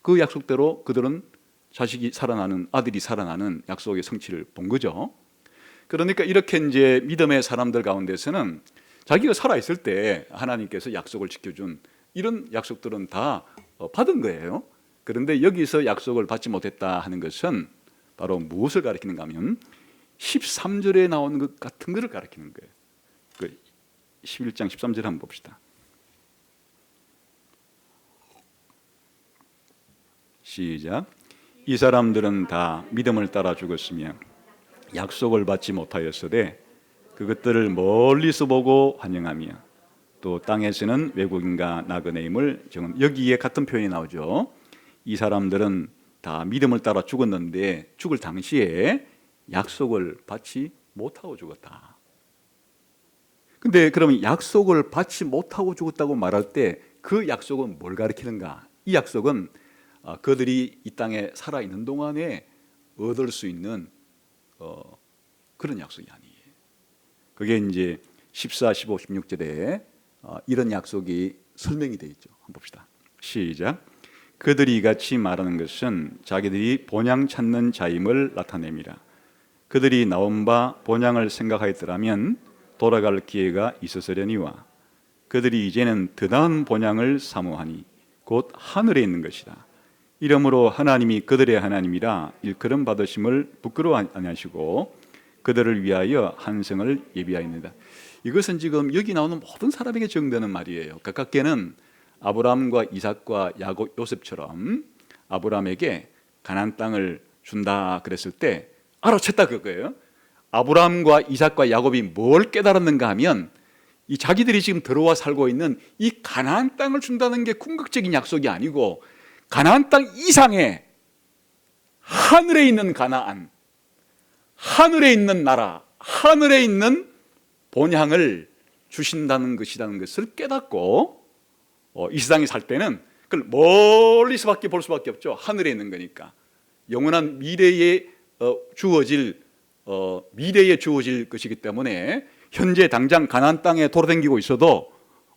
그 약속대로 그들은 자식이 살아나는, 아들이 살아나는 약속의 성취를 본 거죠. 그러니까 이렇게 이제 믿음의 사람들 가운데서는 자기가 살아있을 때 하나님께서 약속을 지켜준 이런 약속들은 다 받은 거예요. 그런데 여기서 약속을 받지 못했다 하는 것은 바로 무엇을 가리키는가 하면 13절에 나오는 것 같은 것을 가리키는 거예요. 그 11장 13절 한번 봅시다. 시작. 이 사람들은 다 믿음을 따라 죽었으며 약속을 받지 못하였으되 그것들을 멀리서 보고 환영하며 또 땅에서는 외국인과 나그네임을 정은. 여기에 같은 표현이 나오죠. 이 사람들은 다 믿음을 따라 죽었는데 죽을 당시에 약속을 받지 못하고 죽었다. 근데 그러면 약속을 받지 못하고 죽었다고 말할 때 그 약속은 뭘 가리키는가? 이 약속은 그들이 이 땅에 살아있는 동안에 얻을 수 있는 그런 약속이 아니에요. 그게 이제 14, 15, 16절에 이런 약속이 설명이 되어 있죠. 한번 봅시다. 시작. 그들이 이같이 말하는 것은 자기들이 본향 찾는 자임을 나타냅니다. 그들이 나온 바 본향을 생각하였더라면 돌아갈 기회가 있었으려니와 그들이 이제는 더 나은 본향을 사모하니 곧 하늘에 있는 것이다. 이러므로 하나님이 그들의 하나님이라 일컬음 받으심을 부끄러워 아니하시고 그들을 위하여 한성을 예비하였느니라. 이것은 지금 여기 나오는 모든 사람에게 적용되는 말이에요. 가깝게는 아브라함과 이삭과 야곱, 요셉처럼 아브라함에게 가나안 땅을 준다 그랬을 때 알아챘다 그거예요. 아브라함과 이삭과 야곱이 뭘 깨달았는가 하면 이 자기들이 지금 들어와 살고 있는 이 가나안 땅을 준다는 게 궁극적인 약속이 아니고 가나안 땅 이상의 하늘에 있는 가나안, 하늘에 있는 나라, 하늘에 있는 본향을 주신다는 것이라는 것을 깨닫고 이 세상에 살 때는 그걸 멀리서밖에 볼 수밖에 없죠. 하늘에 있는 거니까. 영원한 미래에 주어질 것이기 때문에 현재 당장 가나안 땅에 돌아다니고 있어도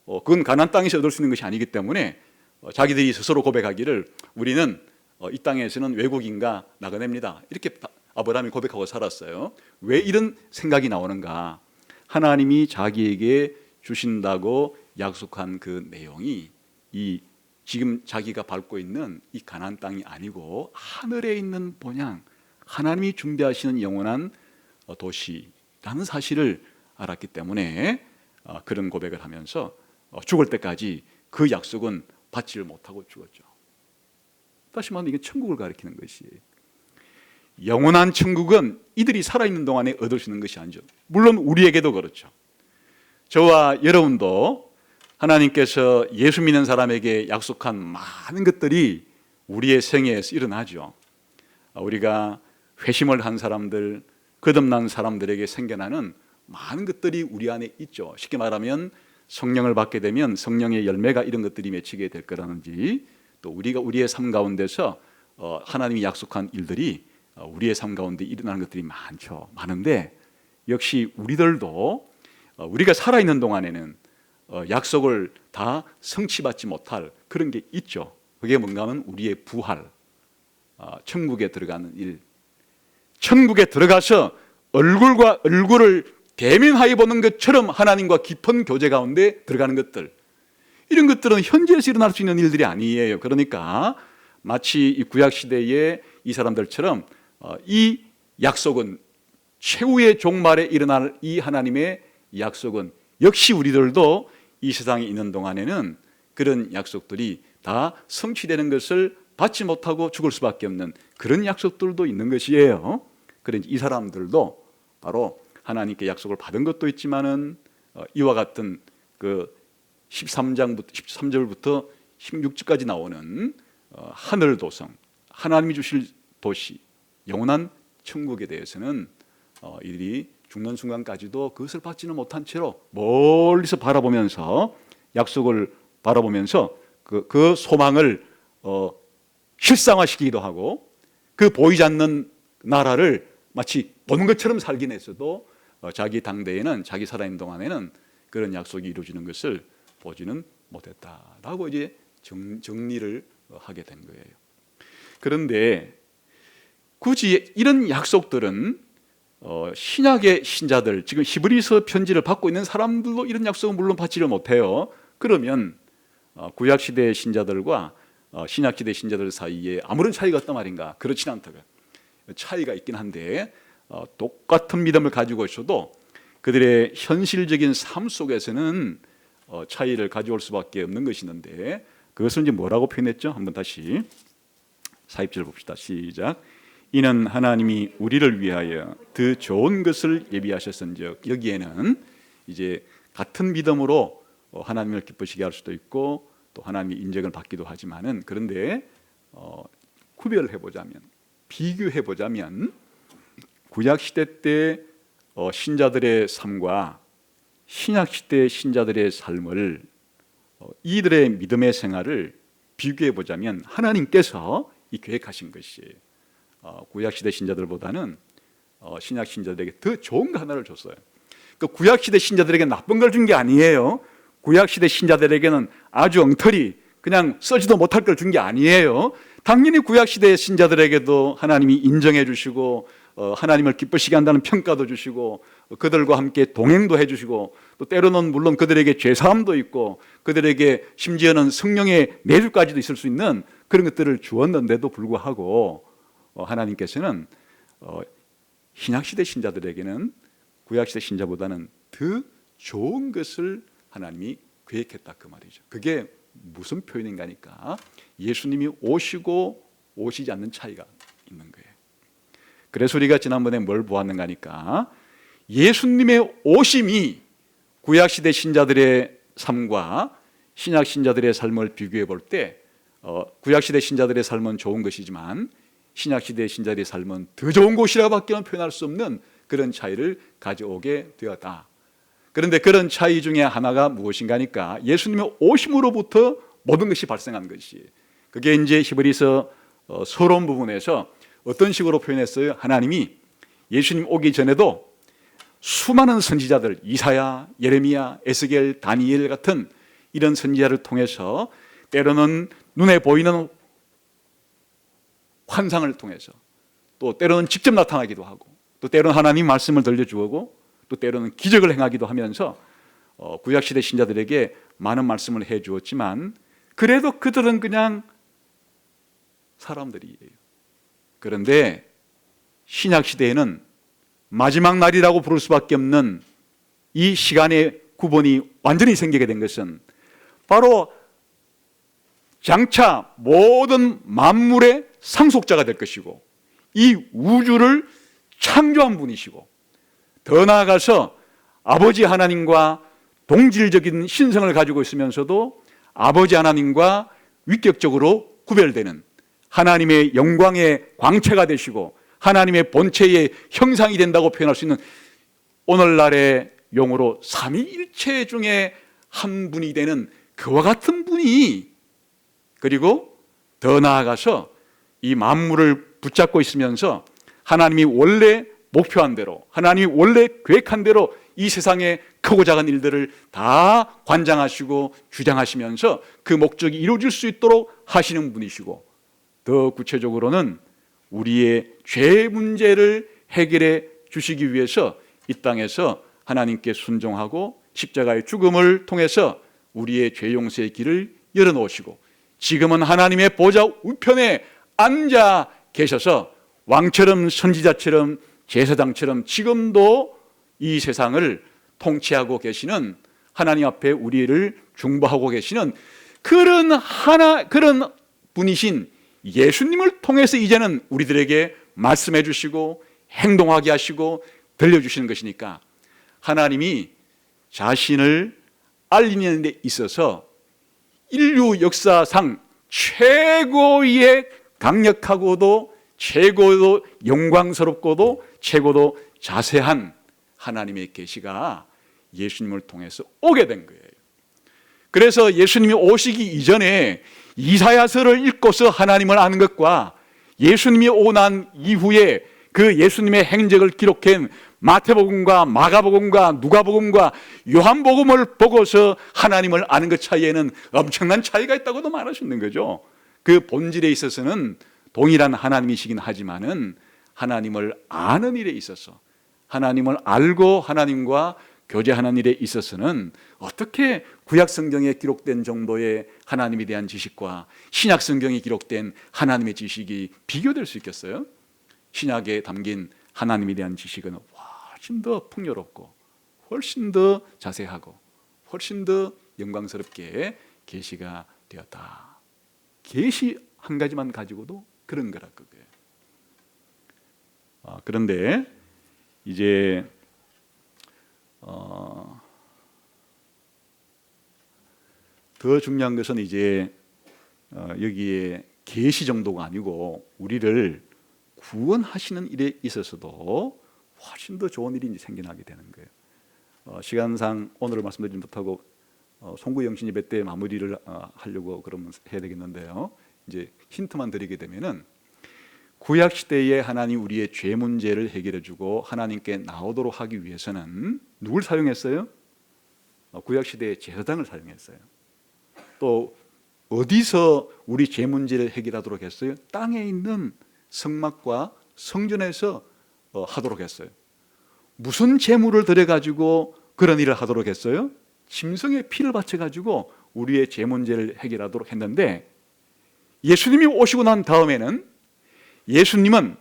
그건 가나안 땅에서 얻을 수 있는 것이 아니기 때문에 자기들이 스스로 고백하기를 우리는 이 땅에서는 외국인과 나그네입니다. 이렇게 아브라함이 고백하고 살았어요. 왜 이런 생각이 나오는가? 하나님이 자기에게 주신다고 약속한 그 내용이 이 지금 자기가 밟고 있는 이 가나안 땅이 아니고 하늘에 있는 본향, 하나님이 준비하시는 영원한 도시라는 사실을 알았기 때문에 그런 고백을 하면서 죽을 때까지 그 약속은 받지를 못하고 죽었죠. 다시 말하면 이게 천국을 가리키는 것이에요. 영원한 천국은 이들이 살아있는 동안에 얻을 수 있는 것이 아니죠. 물론 우리에게도 그렇죠. 저와 여러분도 하나님께서 예수 믿는 사람에게 약속한 많은 것들이 우리의 생애에서 일어나죠. 우리가 회심을 한 사람들, 거듭난 사람들에게 생겨나는 많은 것들이 우리 안에 있죠. 쉽게 말하면 성령을 받게 되면 성령의 열매가 이런 것들이 맺히게 될 거라는지, 또 우리가 우리의 삶 가운데서 하나님이 약속한 일들이 우리의 삶 가운데 일어나는 것들이 많은데 역시 우리들도 우리가 살아있는 동안에는 약속을 다 성취받지 못할 그런 게 있죠. 그게 뭔가 하면 우리의 부활, 천국에 들어가는 일, 천국에 들어가서 얼굴과 얼굴을 대면하여 보는 것처럼 하나님과 깊은 교제 가운데 들어가는 것들, 이런 것들은 현지에서 일어날 수 있는 일들이 아니에요. 그러니까 마치 이 구약시대의 이 사람들처럼 이 약속은 최후의 종말에 일어날 이 하나님의 약속은 역시 우리들도 이 세상에 있는 동안에는 그런 약속들이 다 성취되는 것을 받지 못하고 죽을 수밖에 없는 그런 약속들도 있는 것이에요. 그런데 이 사람들도 바로 하나님께 약속을 받은 것도 있지만은 이와 같은 그 13절부터 16절까지 나오는 하늘 도성, 하나님이 주실 도시, 영원한 천국에 대해서는 이들이 죽는 순간까지도 그것을 받지는 못한 채로 멀리서 바라보면서 약속을 바라보면서 그 소망을 실상화시키기도 하고 그 보이지 않는 나라를 마치 보는 것처럼 살긴 했어도 자기 당대에는 자기 살아있는 동안에는 그런 약속이 이루어지는 것을 보지는 못했다라고 이제 정리를 하게 된 거예요. 그런데 굳이 이런 약속들은 신약의 신자들, 지금 히브리서 편지를 받고 있는 사람들도 이런 약속은 물론 받지를 못해요. 그러면 구약시대의 신자들과 신약시대 신자들 사이에 아무런 차이가 없단 말인가? 그렇진 않다고요. 차이가 있긴 한데 똑같은 믿음을 가지고 있어도 그들의 현실적인 삶 속에서는 차이를 가져올 수밖에 없는 것이 있는데, 그것을 이제 뭐라고 표현했죠? 한번 다시 4입절 봅시다. 시작. 이는 하나님이 우리를 위하여 더 좋은 것을 예비하셨은즉. 여기에는 이제 같은 믿음으로 하나님을 기쁘시게 할 수도 있고 또 하나님의 인정을 받기도 하지만은, 그런데 구별해 보자면, 비교해 보자면 구약 시대 때 신자들의 삶과 신약 시대 신자들의 삶을, 이들의 믿음의 생활을 비교해 보자면 하나님께서 이 계획하신 것이 구약 시대 신자들보다는 신약 신자들에게 더 좋은 거 하나를 줬어요. 그 구약 시대 신자들에게 나쁜 걸 준 게 아니에요. 구약 시대 신자들에게는 아주 엉터리 그냥 써지도 못할 걸 준 게 아니에요. 당연히 구약 시대 신자들에게도 하나님이 인정해 주시고 하나님을 기쁘시게 한다는 평가도 주시고 그들과 함께 동행도 해주시고 또 때로는 물론 그들에게 죄사함도 있고 그들에게 심지어는 성령의 내주까지도 있을 수 있는 그런 것들을 주었는데도 불구하고 하나님께서는 신약시대 신자들에게는 구약시대 신자보다는 더 좋은 것을 하나님이 계획했다, 그 말이죠. 그게 무슨 표현인가니까 예수님이 오시고 오시지 않는 차이가 있는 거예요. 그래서 우리가 지난번에 뭘 보았는가니까 예수님의 오심이 구약시대 신자들의 삶과 신약신자들의 삶을 비교해 볼 때 구약시대 신자들의 삶은 좋은 것이지만 신약시대 신자들의 삶은 더 좋은 곳이라고밖에 표현할 수 없는 그런 차이를 가져오게 되었다. 그런데 그런 차이 중에 하나가 무엇인가니까 예수님의 오심으로부터 모든 것이 발생한 것이, 그게 이제 히브리서 서론 부분에서 어떤 식으로 표현했어요? 하나님이 예수님 오기 전에도 수많은 선지자들, 이사야, 예레미야, 에스겔, 다니엘 같은 이런 선지자를 통해서 때로는 눈에 보이는 환상을 통해서 또 때로는 직접 나타나기도 하고 또 때로는 하나님 말씀을 들려주고 또 때로는 기적을 행하기도 하면서 구약시대 신자들에게 많은 말씀을 해주었지만 그래도 그들은 그냥 사람들이에요. 그런데 신약시대에는 마지막 날이라고 부를 수밖에 없는 이 시간의 구분이 완전히 생기게 된 것은 바로 장차 모든 만물의 상속자가 될 것이고 이 우주를 창조한 분이시고 더 나아가서 아버지 하나님과 동질적인 신성을 가지고 있으면서도 아버지 하나님과 위격적으로 구별되는 하나님의 영광의 광채가 되시고 하나님의 본체의 형상이 된다고 표현할 수 있는 오늘날의 용어로 삼위일체 중에 한 분이 되는 그와 같은 분이, 그리고 더 나아가서 이 만물을 붙잡고 있으면서 하나님이 원래 목표한 대로 하나님이 원래 계획한 대로 이 세상의 크고 작은 일들을 다 관장하시고 주장하시면서 그 목적이 이루어질 수 있도록 하시는 분이시고 더 구체적으로는 우리의 죄 문제를 해결해 주시기 위해서 이 땅에서 하나님께 순종하고 십자가의 죽음을 통해서 우리의 죄 용서의 길을 열어놓으시고 지금은 하나님의 보좌 우편에 앉아 계셔서 왕처럼 선지자처럼 제사장처럼 지금도 이 세상을 통치하고 계시는 하나님 앞에 우리를 중보하고 계시는 그런 분이신 예수님을 통해서 이제는 우리들에게 말씀해 주시고 행동하게 하시고 들려주시는 것이니까 하나님이 자신을 알리는 데 있어서 인류 역사상 최고의 강력하고도 최고도 영광스럽고도 최고도 자세한 하나님의 계시가 예수님을 통해서 오게 된 거예요. 그래서 예수님이 오시기 이전에 이사야서를 읽고서 하나님을 아는 것과 예수님이 오고 난 이후에 그 예수님의 행적을 기록한 마태복음과 마가복음과 누가복음과 요한복음을 보고서 하나님을 아는 것 차이에는 엄청난 차이가 있다고도 말할 수 있는 거죠. 그 본질에 있어서는 동일한 하나님이시긴 하지만은 하나님을 아는 일에 있어서, 하나님을 알고 하나님과 교제하는 일에 있어서는 어떻게 구약 성경에 기록된 정도의 하나님에 대한 지식과 신약 성경에 기록된 하나님의 지식이 비교될 수 있겠어요? 신약에 담긴 하나님에 대한 지식은 훨씬 더 풍요롭고 훨씬 더 자세하고 훨씬 더 영광스럽게 계시가 되었다. 계시 한 가지만 가지고도 그런 거라 그거예요. 그런데 이제 더 중요한 것은 이제 여기에 계시 정도가 아니고 우리를 구원하시는 일에 있어서도 훨씬 더 좋은 일이 생겨나게 되는 거예요. 시간상 오늘 말씀드리지 못하고 송구 영신 예배 때 마무리를 하려고 그러면 해야 되겠는데요. 이제 힌트만 드리게 되면은 구약 시대에 하나님 우리의 죄 문제를 해결해 주고 하나님께 나오도록 하기 위해서는 누굴 사용했어요? 구약 시대의 제사장을 사용했어요. 또 어디서 우리 죄 문제를 해결하도록 했어요? 땅에 있는 성막과 성전에서 하도록 했어요. 무슨 제물을 드려 가지고 그런 일을 하도록 했어요? 짐승의 피를 바쳐 가지고 우리의 죄 문제를 해결하도록 했는데, 예수님이 오시고 난 다음에는 예수님은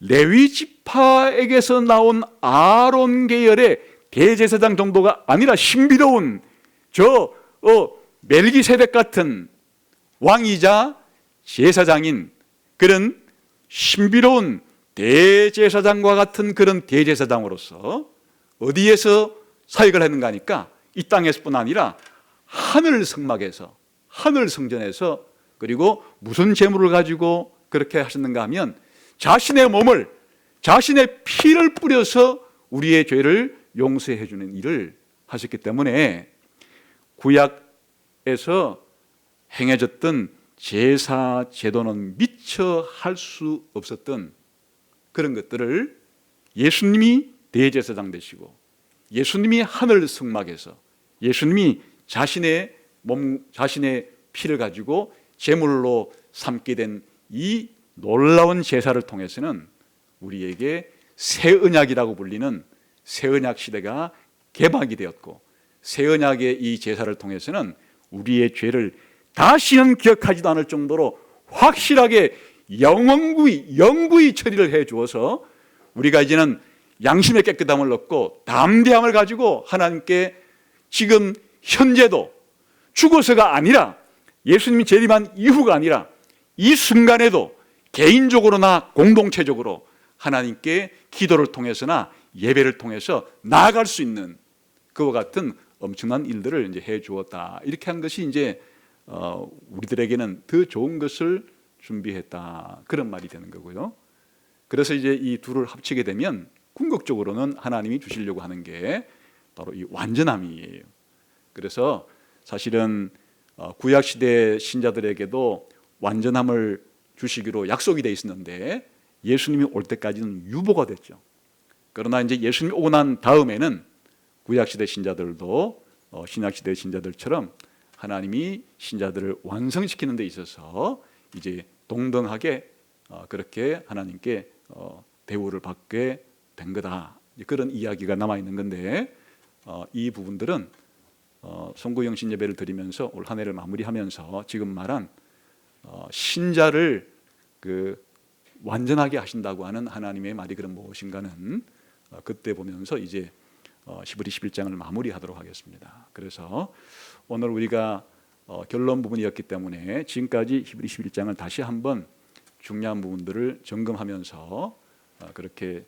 레위 지파에게서 나온 아론 계열의 대제사장 정도가 아니라 신비로운 멜기세덱 같은 왕이자 제사장인 그런 신비로운 대제사장과 같은 그런 대제사장으로서 어디에서 사역을 했는가 하니까 이 땅에서뿐 아니라 하늘 성막에서, 하늘 성전에서, 그리고 무슨 제물을 가지고 그렇게 하셨는가 하면 자신의 몸을, 자신의 피를 뿌려서 우리의 죄를 용서해 주는 일을 하셨기 때문에 구약에서 행해졌던 제사 제도는 미처 할 수 없었던 그런 것들을 예수님이 대제사장 되시고 예수님이 하늘 성막에서 예수님이 자신의 몸, 자신의 피를 가지고 제물로 삼게 된 이 놀라운 제사를 통해서는 우리에게 새 언약이라고 불리는 새 언약 시대가 개막이 되었고, 새 언약의 이 제사를 통해서는 우리의 죄를 다시는 기억하지도 않을 정도로 확실하게 영구히 처리를 해 주어서 우리가 이제는 양심의 깨끗함을 얻고 담대함을 가지고 하나님께 지금 현재도 죽어서가 아니라 예수님이 재림한 이후가 아니라 이 순간에도 개인적으로나 공동체적으로 하나님께 기도를 통해서나 예배를 통해서 나아갈 수 있는 그와 같은 엄청난 일들을 이제 해 주었다. 이렇게 한 것이 이제 우리들에게는 더 좋은 것을 준비했다, 그런 말이 되는 거고요. 그래서 이제 이 둘을 합치게 되면 궁극적으로는 하나님이 주시려고 하는 게 바로 이 완전함이에요. 그래서 사실은 구약 시대 신자들에게도 완전함을 주시기로 약속이 돼 있었는데 예수님이 올 때까지는 유보가 됐죠. 그러나 이제 예수님이 오고 난 다음에는 구약 시대 신자들도 신약 시대 신자들처럼 하나님이 신자들을 완성시키는 데 있어서 이제 동등하게 그렇게 하나님께 대우를 받게 된 거다, 그런 이야기가 남아 있는 건데, 이 부분들은 송구영신 예배를 드리면서 올 한 해를 마무리하면서 지금 말한 신자를 완전하게 하신다고 하는 하나님의 말이 그럼 무엇인가는 그때 보면서 이제 히브리 11장을 마무리하도록 하겠습니다. 그래서 오늘 우리가 결론 부분이었기 때문에 지금까지 히브리 11장을 다시 한번 중요한 부분들을 점검하면서 그렇게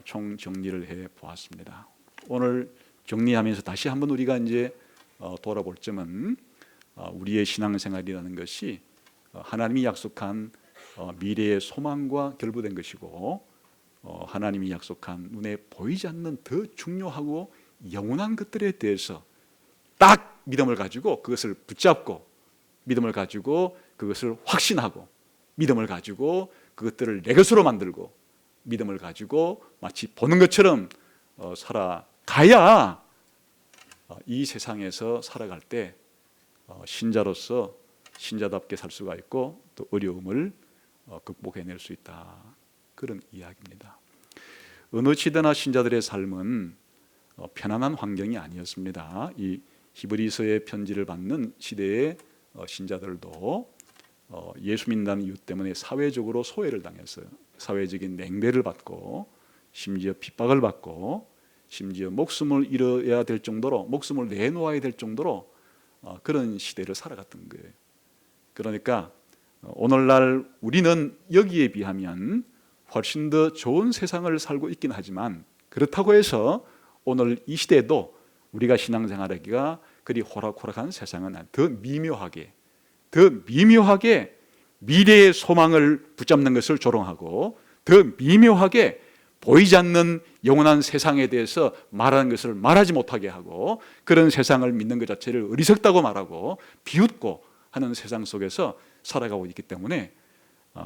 총 정리를 해 보았습니다. 오늘 정리하면서 다시 한번 우리가 이제 돌아볼 점은 우리의 신앙생활이라는 것이 하나님이 약속한 미래의 소망과 결부된 것이고, 하나님이 약속한 눈에 보이지 않는 더 중요하고 영원한 것들에 대해서 딱 믿음을 가지고 그것을 붙잡고, 믿음을 가지고 그것을 확신하고, 믿음을 가지고 그것들을 내 것으로 만들고, 믿음을 가지고 마치 보는 것처럼 살아가야 이 세상에서 살아갈 때 신자로서 신자답게 살 수가 있고 또 어려움을 극복해낼 수 있다. 그런 이야기입니다. 어느 시대나 신자들의 삶은 편안한 환경이 아니었습니다. 이 히브리서의 편지를 받는 시대의 신자들도 예수 믿는다는 이유 때문에 사회적으로 소외를 당했어요. 사회적인 냉대를 받고 심지어 핍박을 받고 심지어 목숨을 잃어야 될 정도로, 목숨을 내놓아야 될 정도로 그런 시대를 살아갔던 거예요. 그러니까 오늘날 우리는 여기에 비하면 훨씬 더 좋은 세상을 살고 있긴 하지만, 그렇다고 해서 오늘 이 시대도 우리가 신앙생활하기가 그리 호락호락한 세상은 더 미묘하게 미래의 소망을 붙잡는 것을 조롱하고, 더 미묘하게 보이지 않는 영원한 세상에 대해서 말하는 것을 말하지 못하게 하고, 그런 세상을 믿는 것 자체를 어리석다고 말하고 비웃고 하는 세상 속에서 살아가고 있기 때문에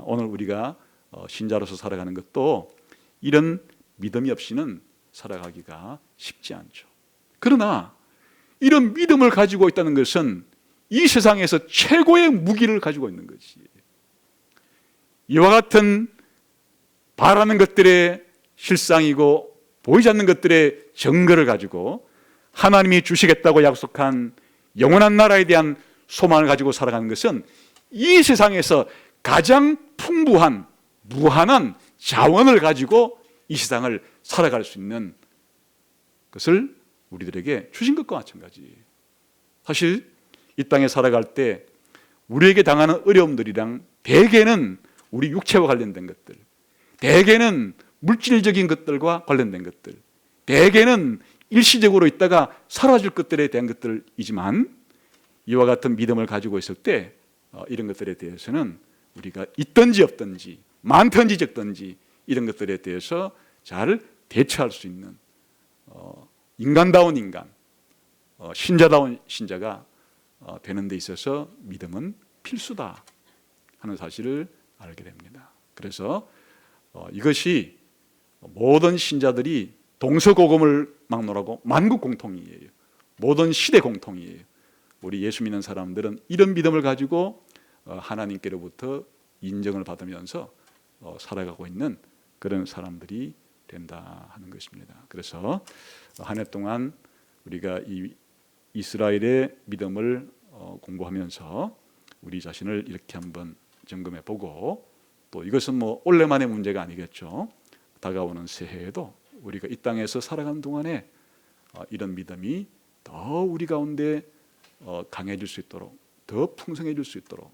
오늘 우리가 신자로서 살아가는 것도 이런 믿음이 없이는 살아가기가 쉽지 않죠. 그러나 이런 믿음을 가지고 있다는 것은 이 세상에서 최고의 무기를 가지고 있는 거지. 이와 같은 바라는 것들의 실상이고 보이지 않는 것들의 증거를 가지고 하나님이 주시겠다고 약속한 영원한 나라에 대한 소망을 가지고 살아가는 것은 이 세상에서 가장 풍부한 무한한 자원을 가지고 이 세상을 살아갈 수 있는 것을 우리들에게 주신 것과 마찬가지. 사실 이 땅에 살아갈 때 우리에게 당하는 어려움들이랑 대개는 우리 육체와 관련된 것들, 대개는 물질적인 것들과 관련된 것들, 대개는 일시적으로 있다가 사라질 것들에 대한 것들이지만, 이와 같은 믿음을 가지고 있을 때 이런 것들에 대해서는 우리가 있든지 없든지 많든지 적든지 이런 것들에 대해서 잘 대처할 수 있는 인간다운 인간, 신자다운 신자가 되는 데 있어서 믿음은 필수다 하는 사실을 알게 됩니다. 그래서 이것이 모든 신자들이 동서고금을 막론하고 만국 공통이에요. 모든 시대 공통이에요. 우리 예수 믿는 사람들은 이런 믿음을 가지고 하나님께로부터 인정을 받으면서 살아가고 있는 그런 사람들이 된다 하는 것입니다. 그래서 한 해 동안 우리가 이 이스라엘의 믿음을 공부하면서 우리 자신을 이렇게 한번 점검해 보고, 또 이것은 뭐 올해만의 문제가 아니겠죠. 다가오는 새해에도 우리가 이 땅에서 살아가는 동안에 이런 믿음이 더 우리 가운데 강해질 수 있도록, 더 풍성해질 수 있도록.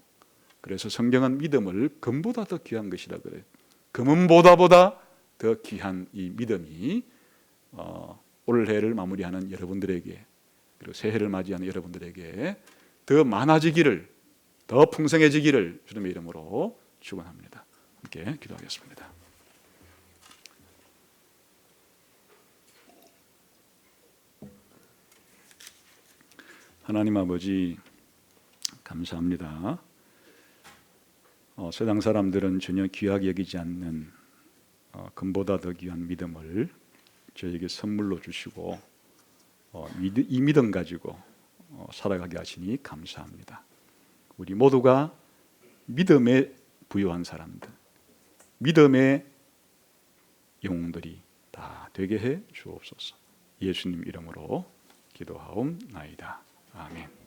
그래서 성경은 믿음을 금보다 더 귀한 것이라 그래요. 금은보다 더 귀한 이 믿음이 올해를 마무리하는 여러분들에게, 그리고 새해를 맞이하는 여러분들에게 더 많아지기를, 더 풍성해지기를 주님의 이름으로 축원합니다. 함께 기도하겠습니다. 하나님 아버지, 감사합니다. 세상 사람들은 전혀 귀하게 여기지 않는 금보다 더 귀한 믿음을 저에게 선물로 주시고 이 믿음 가지고 살아가게 하시니 감사합니다. 우리 모두가 믿음에 부유한 사람들, 믿음의 영웅들이 다 되게 해 주옵소서. 예수님 이름으로 기도하옵나이다. 아멘.